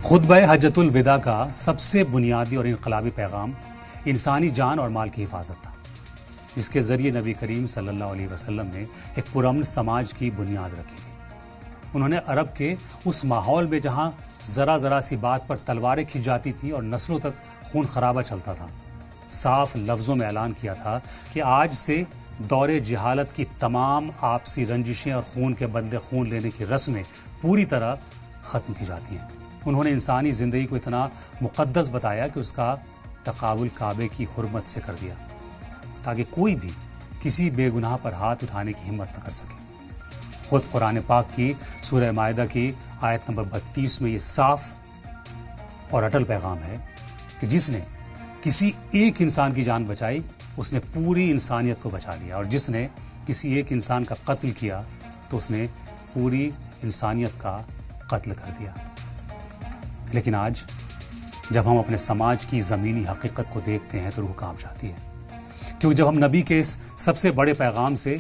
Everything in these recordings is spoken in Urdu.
خطبہ حجۃ الوداع کا سب سے بنیادی اور انقلابی پیغام انسانی جان اور مال کی حفاظت تھا، جس کے ذریعے نبی کریم صلی اللہ علیہ وسلم نے ایک پرامن سماج کی بنیاد رکھی تھی۔ انہوں نے عرب کے اس ماحول میں جہاں ذرا ذرا سی بات پر تلواریں کھنچ جاتی تھیں اور نسلوں تک خون خرابہ چلتا تھا، صاف لفظوں میں اعلان کیا تھا کہ آج سے دور جہالت کی تمام آپسی رنجشیں اور خون کے بدلے خون لینے کی رسمیں پوری طرح ختم کی جاتی ہیں۔ انہوں نے انسانی زندگی کو اتنا مقدس بتایا کہ اس کا تقابل کعبے کی حرمت سے کر دیا، تاکہ کوئی بھی کسی بے گناہ پر ہاتھ اٹھانے کی ہمت نہ کر سکے۔ خود قرآن پاک کی سورہ مائدہ کی آیت نمبر 32 میں یہ صاف اور اٹل پیغام ہے کہ جس نے کسی ایک انسان کی جان بچائی اس نے پوری انسانیت کو بچا لیا، اور جس نے کسی ایک انسان کا قتل کیا تو اس نے پوری انسانیت کا قتل کر دیا۔ لیکن آج جب ہم اپنے سماج کی زمینی حقیقت کو دیکھتے ہیں تو روح کانپ جاتی ہے، کیونکہ جب ہم نبی کے اس سب سے بڑے پیغام سے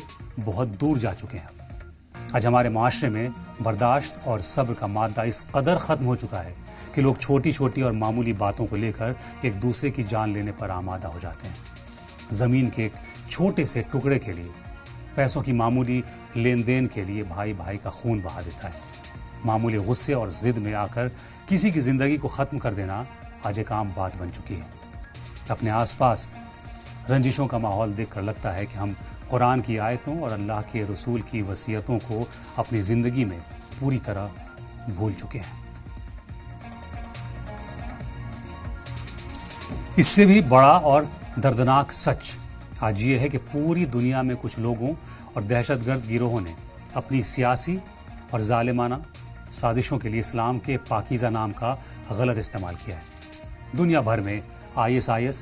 بہت دور جا چکے ہیں۔ آج ہمارے معاشرے میں برداشت اور صبر کا مادہ اس قدر ختم ہو چکا ہے کہ لوگ چھوٹی چھوٹی اور معمولی باتوں کو لے کر ایک دوسرے کی جان لینے پر آمادہ ہو جاتے ہیں۔ زمین کے ایک چھوٹے سے ٹکڑے کے لیے، پیسوں کی معمولی لین دین کے لیے بھائی بھائی کا خون بہا دیتا ہے۔ معمولی غصے اور ضد میں آ کر کسی کی زندگی کو ختم کر دینا آج ایک عام بات بن چکی ہے۔ اپنے آس پاس رنجشوں کا ماحول دیکھ کر لگتا ہے کہ ہم قرآن کی آیتوں اور اللہ کے رسول کی وصیتوں کو اپنی زندگی میں پوری طرح بھول چکے ہیں۔ اس سے بھی بڑا اور دردناک سچ آج یہ ہے کہ پوری دنیا میں کچھ لوگوں اور دہشت گرد گروہوں نے اپنی سیاسی اور ظالمانہ سازشوں کے لیے اسلام کے پاکیزہ نام کا غلط استعمال کیا ہے۔ دنیا بھر میں ISIS،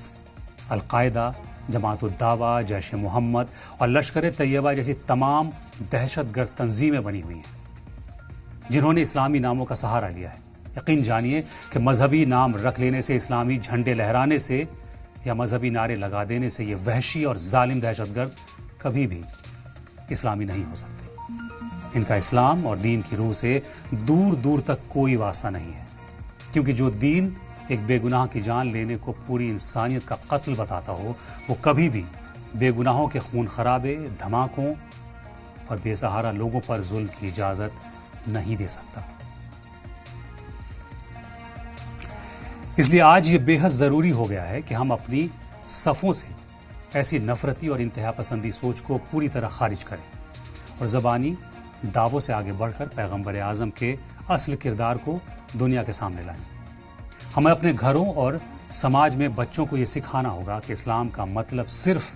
القاعدہ، جماعت الدعوہ، جیش محمد اور لشکر طیبہ جیسی تمام دہشت گرد تنظیمیں بنی ہوئی ہیں جنہوں نے اسلامی ناموں کا سہارا لیا ہے۔ یقین جانیے کہ مذہبی نام رکھ لینے سے، اسلامی جھنڈے لہرانے سے یا مذہبی نعرے لگا دینے سے یہ وحشی اور ظالم دہشت گرد کبھی بھی اسلامی نہیں ہو سکتے۔ ان کا اسلام اور دین کی روح سے دور دور تک کوئی واسطہ نہیں ہے، کیونکہ جو دین ایک بے گناہ کی جان لینے کو پوری انسانیت کا قتل بتاتا ہو، وہ کبھی بھی بے گناہوں کے خون خرابے، دھماکوں اور بے سہارا لوگوں پر ظلم کی اجازت نہیں دے سکتا۔ اس لیے آج یہ بے حد ضروری ہو گیا ہے کہ ہم اپنی صفوں سے ایسی نفرتی اور انتہا پسندی سوچ کو پوری طرح خارج کریں اور زبانی دعووں سے آگے بڑھ کر پیغمبر اعظم کے اصل کردار کو دنیا کے سامنے لائیں۔ ہمیں اپنے گھروں اور سماج میں بچوں کو یہ سکھانا ہوگا کہ اسلام کا مطلب صرف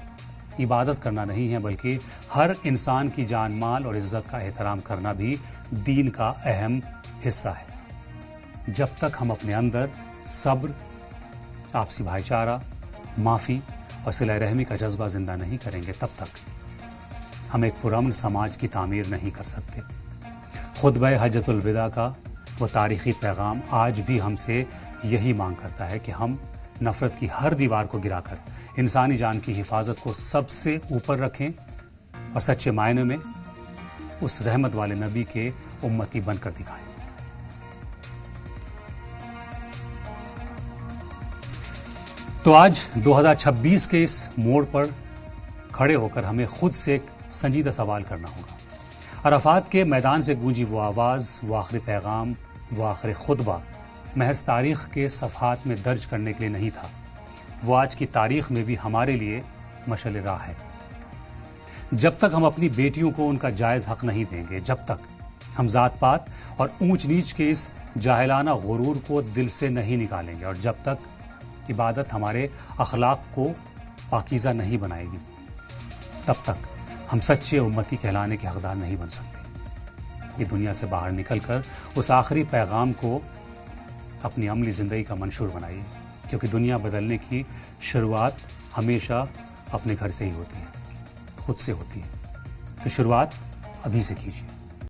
عبادت کرنا نہیں ہے، بلکہ ہر انسان کی جان مال اور عزت کا احترام کرنا بھی دین کا اہم حصہ ہے۔ جب تک ہم اپنے اندر صبر، آپسی بھائی چارہ، معافی اور صلہ رحمی کا جذبہ زندہ نہیں کریں گے، تب تک ہم ایک پرامن سماج کی تعمیر نہیں کر سکتے۔ خطبہ حجۃ الوداع کا وہ تاریخی پیغام آج بھی ہم سے یہی مانگ کرتا ہے کہ ہم نفرت کی ہر دیوار کو گرا کر انسانی جان کی حفاظت کو سب سے اوپر رکھیں اور سچے معنی میں اس رحمت والے نبی کے امتی بن کر دکھائیں۔ تو آج 2026 کے اس موڑ پر کھڑے ہو کر ہمیں خود سے ایک سنجیدہ سوال کرنا ہوگا۔ عرفات کے میدان سے گونجی وہ آواز، وہ آخری پیغام، وہ آخری خطبہ محض تاریخ کے صفحات میں درج کرنے کے لیے نہیں تھا، وہ آج کی تاریخ میں بھی ہمارے لیے مشعل راہ ہے۔ جب تک ہم اپنی بیٹیوں کو ان کا جائز حق نہیں دیں گے، جب تک ہم ذات پات اور اونچ نیچ کے اس جاہلانہ غرور کو دل سے نہیں نکالیں گے، اور جب تک عبادت ہمارے اخلاق کو پاکیزہ نہیں بنائے گی، تب تک ہم سچے امتی کہلانے کے حقدار نہیں بن سکتے۔ یہ دنیا سے باہر نکل کر اس آخری پیغام کو اپنی عملی زندگی کا منشور بنائیے، کیونکہ دنیا بدلنے کی شروعات ہمیشہ اپنے گھر سے ہی ہوتی ہے، خود سے ہوتی ہے۔ تو شروعات ابھی سے کیجیے۔